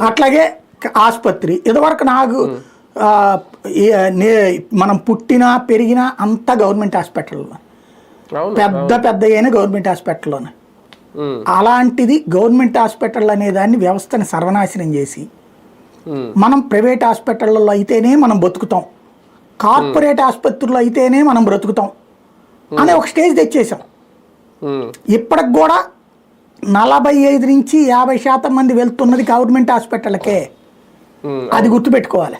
అట్లాగే ఆసుపత్రి ఇదివరకు నాకు మనం పుట్టినా పెరిగినా అంతా గవర్నమెంట్ హాస్పిటల్లో, పెద్ద పెద్ద అయినా గవర్నమెంట్ హాస్పిటల్లోనే. అలాంటిది గవర్నమెంట్ హాస్పిటల్ అనే దాన్ని వ్యవస్థని సర్వనాశనం చేసి మనం ప్రైవేట్ హాస్పిటల్లో అయితేనే మనం బతుకుతాం, కార్పొరేట్ ఆసుపత్రుల్లో అయితేనే మనం బ్రతుకుతాం అనే ఒక స్టేజ్ తెచ్చేసాం. ఇప్పటికి కూడా 45 నుంచి 50% మంది వెళ్తున్నది గవర్నమెంట్ హాస్పిటల్కే, అది గుర్తుపెట్టుకోవాలి.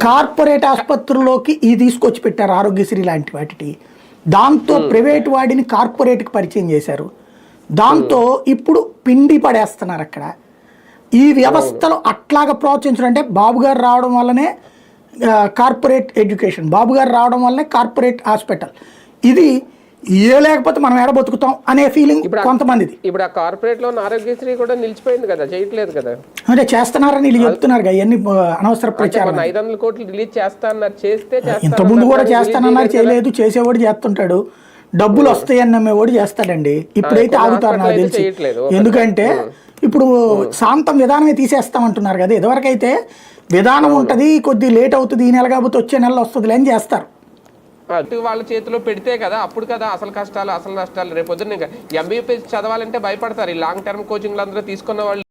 కార్పొరేట్ ఆసుపత్రుల్లోకి ఇది తీసుకొచ్చి పెట్టారు ఆరోగ్యశ్రీ లాంటి వాటికి. దాంతో ప్రైవేట్ వాడిని కార్పొరేట్కి పరిచయం చేశారు. దాంతో ఇప్పుడు పిండి పడేస్తున్నారు అక్కడ. ఈ వ్యవస్థలో అట్లాగా ప్రోత్సహించడం అంటే బాబు గారు రావడం వల్లనే కార్పొరేట్ ఎడ్యుకేషన్, బాబు గారు రావడం వల్లనే కార్పొరేట్ హాస్పిటల్, ఇది ఏ లేకపోతే మనం ఎడ బతుకుతాం అనే ఫీలింగ్ కొంతమందిది. ఇప్పుడు ఆ కార్పొరేట్ లో ఆరోగ్యశ్రీ కూడా నిలిచిపోయింది కదా, చేయట్లేదు కదా. అంటే చేస్తున్నారని వీళ్ళు చెప్తున్నారు ఇవన్నీ అనవసర ప్రచారం. 500 కోట్లు రిలీజ్ చేస్తా అన్నారు, చేస్తే ఇంత ముందు కూడా చేస్తానన్నారు, చేయలేదు. చేసేవాడు చేస్తుంటాడు, డబ్బులు వస్తాయని నమ్మేవాడు చేస్తాడండి. ఇప్పుడైతే ఆగుతారు నాకు తెలిసి. ఎందుకంటే ఇప్పుడు శాంతం విధానమే తీసేస్తామంటున్నారు కదా. ఇదివరకైతే విధానం ఉంటుంది, కొద్ది లేట్ అవుతుంది, ఈ నెల కాకపోతే వచ్చే నెలలో వస్తుంది అని చేస్తారు. వాళ్ళ చేతిలో పెడితే కదా అప్పుడు కదా అసలు కష్టాలు అసలు నష్టాలు. రేపు పొద్దున్న ఎంబీబీఎస్ చదవాలంటే భయపడతారు. ఈ లాంగ్ టర్మ్ కోచింగ్లు అందరూ తీసుకున్న వాళ్ళు.